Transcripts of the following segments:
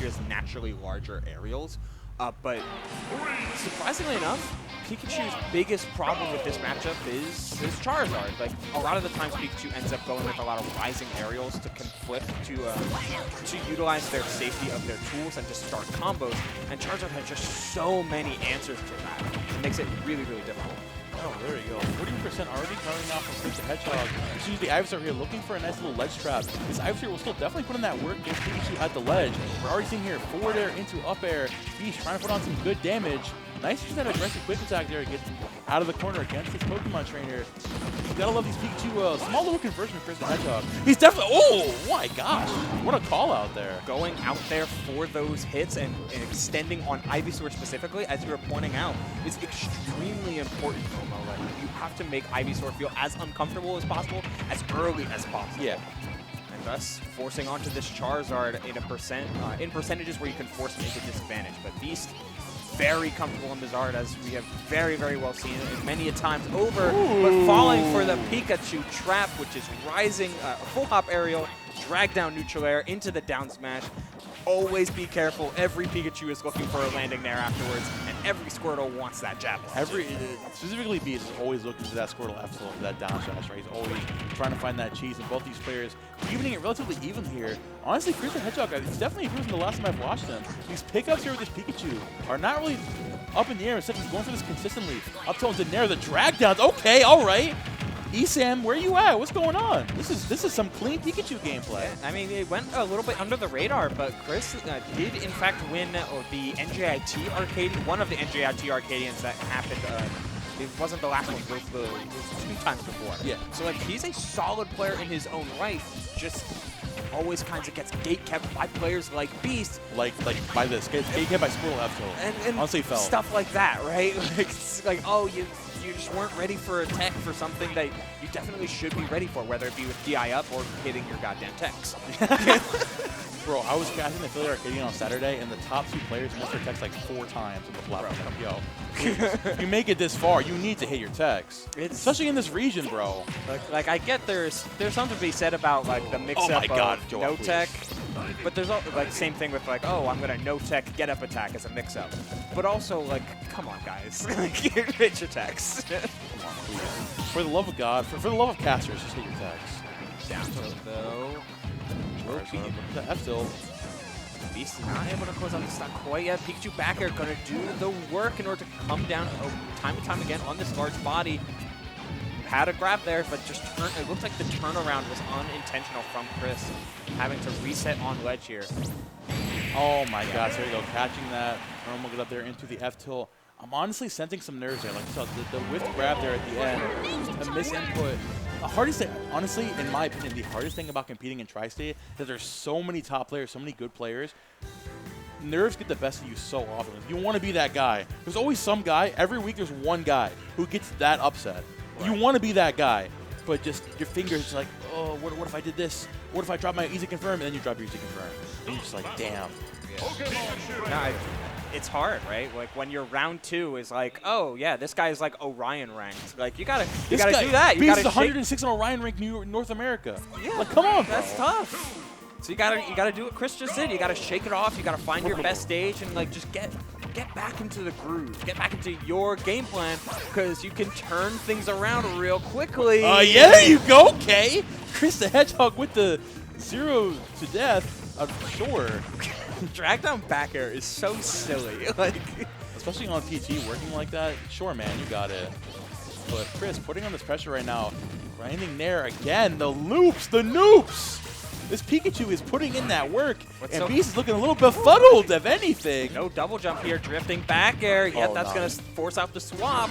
has naturally larger aerials. But surprisingly enough, Pikachu's biggest problem with this matchup is his Charizard. Like, a lot of the times Pikachu ends up going with a lot of rising aerials to conflict, to utilize their safety of their tools and to start combos. And Charizard has just so many answers to that. It makes it really, really difficult. Oh, there you go. 40% already coming out from ChrisTheHedhog. Just use the Ivysaur here, looking for a nice little ledge trap. This Ivysaur will still definitely put in that work against Pikachu at the ledge. We're already seeing here forward air into up air. Beast trying to put on some good damage. Nice to use that aggressive quick attack there to get out of the corner against this Pokemon trainer. You gotta love these Pikachu, small little conversion of ChrisTheHedhog. He's definitely, oh my gosh, what a call out there. Going out there for those hits and extending on Ivysaur specifically, as you were pointing out, is extremely important, Momo. Like, you have to make Ivysaur feel as uncomfortable as possible, as early as possible. Yeah. And thus forcing onto this Charizard in percentages where you can force him into disadvantage. But Beast, very comfortable in the Zard, as we have very, very well seen it many a times over. Ooh. But falling for the Pikachu trap, which is rising, full hop aerial, drag down neutral air into the down smash. Always be careful. Every Pikachu is looking for a landing there afterwards, and every Squirtle wants that jab. Specifically, Beast is always looking for that Squirtle F tilt, that down smash, right? He's always trying to find that cheese, and both these players evening it relatively even here. Honestly, ChrisTheHedhog, it's definitely improved from the last time I've watched him. These pickups here with this Pikachu are not really up in the air. Instead, he's going for this consistently. Up tilt into Nair, the drag downs. Okay, all right. Esam, where you at? What's going on? This is some clean Pikachu gameplay. Yeah, I mean, it went a little bit under the radar, but Chris did in fact win the NJIT Arcade, one of the NJIT Arcadians that happened. It wasn't the last one, it was 2 times before. Yeah. So like, he's a solid player in his own right, just always kind of gets gate-kept by players like Beast. Like by this, gate-kept by Squirtle F tilt. And honestly fell. Stuff like that, right? Like, oh, you just weren't ready for a tech for something that you definitely should be ready for, whether it be with DI up or hitting your goddamn techs. Bro, I was catching the Philly Arcadian on Saturday, and the top 2 players missed their techs like 4 times on the platform. Yo, you make it this far, you need to hit your techs. Especially in this region, bro. Like I get there's something to be said about like the mix-up of no tech. But there's also, like, same thing with, like, oh, I'm going to no-tech get-up attack as a mix-up. But also, like, come on, guys. Hit your techs. Come on, please. For the love of God, for the love of casters, just hit your techs. Down tilt, though. The F tilt. Beast is not able to close out the stock quite yet. Pikachu back air going to do the work in order to come down time and time again on this large body. Had a grab there, but just it looks like the turnaround was unintentional from Chris, having to reset on ledge here. Oh my gosh, there you go, catching that. Normal get up there into the F tilt. I'm honestly sensing some nerves there. Like, so the whiff grab there at the end, just a misinput. The hardest thing, honestly, in my opinion, the hardest thing about competing in Tri-State is that there's so many top players, so many good players. Nerves get the best of you so often. You want to be that guy. There's always some guy. Every week there's one guy who gets that upset. Right. You want to be that guy, but just your fingers like, oh, what if I did this? What if I drop my easy confirm? And then you drop your easy confirm. And you're just like, damn. Yeah. No, it's hard, right? Like when your round 2 is like, oh yeah, this guy's like Orion ranked. Like you gotta do that. Beast is 106 on Orion ranked North America. Yeah, like come on, bro. That's tough. So you gotta do what Chris just did. You gotta shake it off. You gotta find your best stage and like just get back into the groove. Get back into your game plan because you can turn things around real quickly. Yeah, there you go. Okay, ChrisTheHedhog with the 0 to death. Sure. Drag down back air is so silly. Like, especially on PT working like that. Sure, man, you got it. But Chris putting on this pressure right now, grinding there again. The loops, the noops. This Pikachu is putting in that work, and Beast is looking a little befuddled, if anything. No double jump here, drifting back air. Yep, that's going to force out the swap.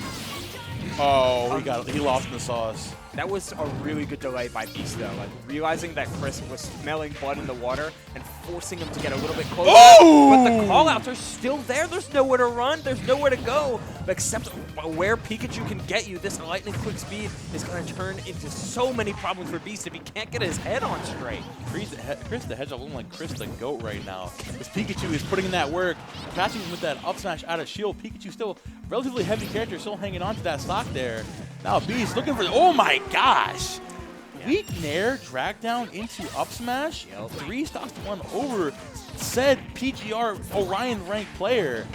Oh, he lost in the sauce. That was a really good delay by Beast, though. Like, realizing that Chris was smelling blood in the water and forcing him to get a little bit closer. Oh! But the callouts are still there. There's nowhere to run. There's nowhere to go. Except where Pikachu can get you, this lightning quick speed is going to turn into so many problems for Beast if he can't get his head on straight. ChrisTheHedhog looking like Chris the GOAT right now. This Pikachu is putting in that work, catching him with that up smash out of shield. Pikachu still relatively heavy character, still hanging on to that stock there. Now Beast looking for, oh my gosh! weak nair, drag down into up smash, Yep. 3 stocks to 1 over said PGR Orion ranked player.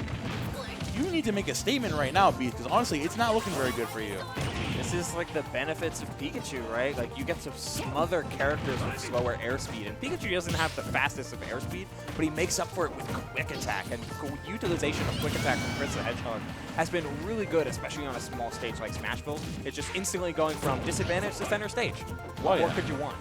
You need to make a statement right now, Beast, because honestly, it's not looking very good for you. This is like the benefits of Pikachu, right? Like you get to smother characters with slower airspeed, and Pikachu doesn't have the fastest of airspeed, but he makes up for it with quick attack, and utilization of quick attack from ChrisTheHedhog has been really good, especially on a small stage like Smashville. It's just instantly going from disadvantage to center stage. What more could you want?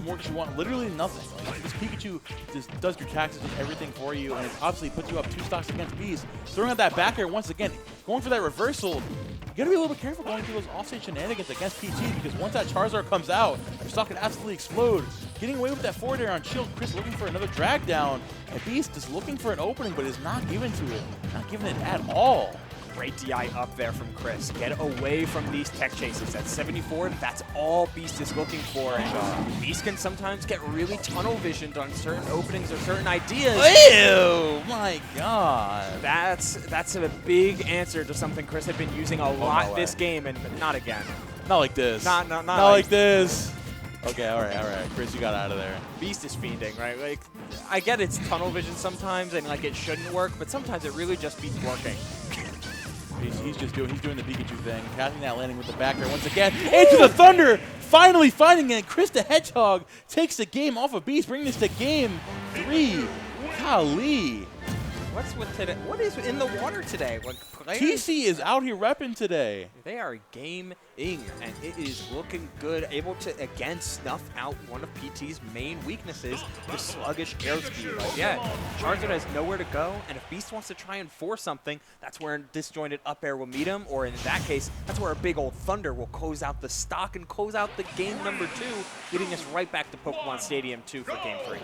More that you want, literally nothing. Like, this Pikachu just does your taxes and everything for you, and it obviously puts you up 2 stocks against Beast. Throwing out that back air once again, going for that reversal. You gotta be a little bit careful going through those offstage shenanigans against PT, because once that Charizard comes out, your stock can absolutely explode. Getting away with that forward air on shield, Chris looking for another drag down, and Beast is looking for an opening, but is not given to it. Not given it at all. Great DI up there from Chris. Get away from these tech chases. At 74, that's all Beast is looking for. And Beast can sometimes get really tunnel visioned on certain openings or certain ideas. Ew! My God. That's a big answer to something Chris had been using a lot this game, and not again. Not like this. Not like this. Okay, all right. Chris, you got out of there. Beast is fiending, right? Like, I get it's tunnel vision sometimes, and like it shouldn't work, but sometimes it really just beats working. He's doing the Pikachu thing, catching that landing with the back air once again into the Thunder, finally finding it. ChrisTheHedhog takes the game off of Beast, bringing this to game 3. Golly. What's with today? What is in the water today? Like TC is out here repping today. They are gaming, and it is looking good. Able to again snuff out one of PT's main weaknesses, the sluggish airspeed. Like, yeah, Charizard has nowhere to go, and if Beast wants to try and force something, that's where a disjointed up air will meet him, or in that case, that's where a big old Thunder will close out the stock and close out the game number 2, leading us right back to Pokemon Stadium 2 for game 3.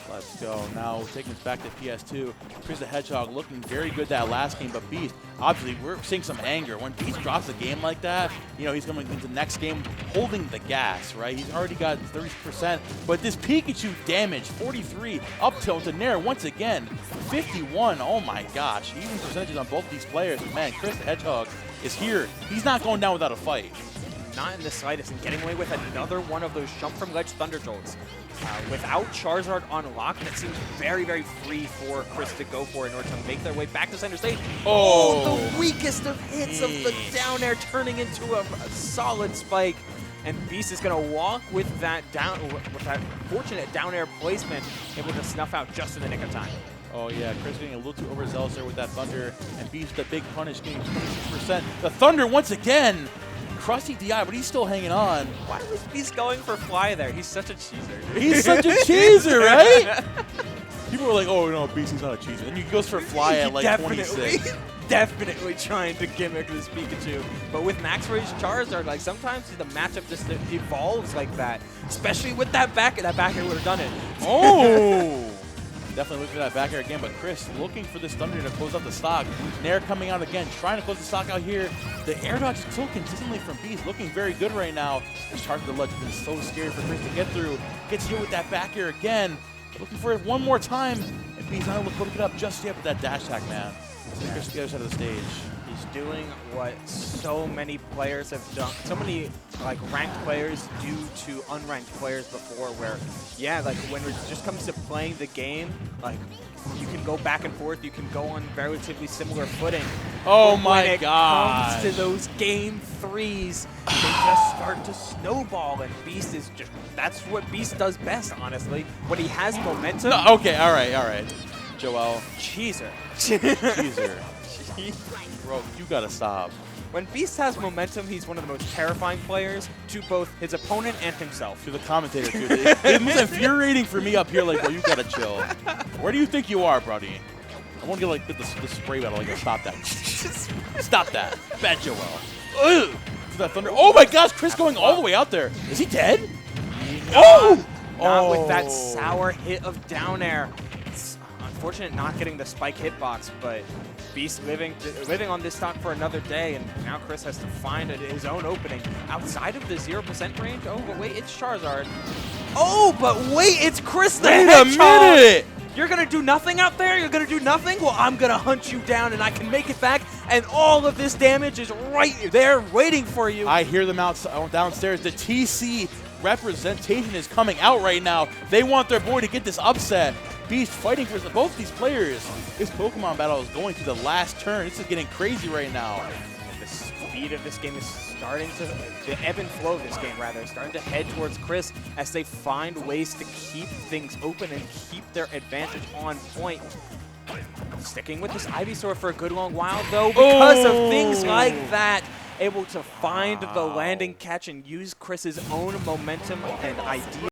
Let's go. Now taking us back to PS2. ChrisTheHedhog looking very good that last game, but Beast, obviously, we're seeing some anger. When Beast drops a game like that, you know, he's going into the next game holding the gas, right? He's already got 30%, but this Pikachu damage, 43, up tilt to Nair once again, 51. Oh my gosh, even percentages on both these players. Man, ChrisTheHedhog is here. He's not going down without a fight. Not in the slightest, and getting away with another one of those jump from ledge Thunder Jolts. Without Charizard on lock, it seems very, very free for Chris to go for in order to make their way back to center stage. Oh, the weakest of hits of the down air turning into a solid spike. And Beast is going to walk with that fortunate down air placement, able to snuff out just in the nick of time. Oh yeah, Chris getting a little too overzealous there with that Thunder, and Beast the big punish getting 26%. The Thunder once again. Crusty DI, but he's still hanging on. Why was Beast going for fly there? He's such a cheeser. He's such a cheeser, right? People were like, oh, no, Beast is not a cheeser. And he goes for fly at like 26. Definitely trying to gimmick this Pikachu. But with Max Rage Charizard, like sometimes the matchup just evolves like that. Especially with that back air would have done it. Oh! Definitely looking for that back air again, but Chris looking for this Thunder to close out the stock. Nair coming out again, trying to close the stock out here. The air dodge is so consistently from Beast, looking very good right now. This charge of the ledge has been so scary for Chris to get through. Gets hit with that back air again. Looking for it one more time. And Beast not able to pick it up just yet with that dash attack, man. Chris to the other side of the stage. He's doing what so many players have done, so many like ranked players do to unranked players before, where yeah, like when it just comes to playing the game, like you can go back and forth, you can go on relatively similar footing. Oh my God! When it comes to those game 3s, they just start to snowball, and Beast is just, that's what Beast does best, honestly. When he has momentum. No, okay, all right. Joel. Cheeser. Cheeser. Bro, you gotta stop. When Beast has momentum, he's one of the most terrifying players to both his opponent and himself. To the commentator, too. It's most infuriating for me up here, like, bro, you gotta chill. Where do you think you are, buddy? I want to get, like, the spray battle. Like, stop that. Stop that. Bad Joel. Ugh. That Thunder. Oh, my gosh, Chris going all the way out there. Is he dead? Not with that sour hit of down air. It's unfortunate not getting the spike hitbox, but Beast living on this stock for another day, and now Chris has to find his own opening outside of the 0% range. Oh, but wait, it's Charizard. Oh, but wait, it's ChrisTheHedhog. Wait a minute! You're going to do nothing out there? You're going to do nothing? Well, I'm going to hunt you down, and I can make it back, and all of this damage is right there waiting for you. I hear them downstairs. The TC representation is coming out right now. They want their boy to get this upset. Beast fighting for both these players. This Pokemon battle is going to the last turn. This is getting crazy right now. And the speed of this game is starting to, the ebb and flow of this game, rather, is starting to head towards Chris as they find ways to keep things open and keep their advantage on point. Sticking with this Ivysaur for a good long while, though, because of things like that. Able to find the landing catch and use Chris's own momentum and idea.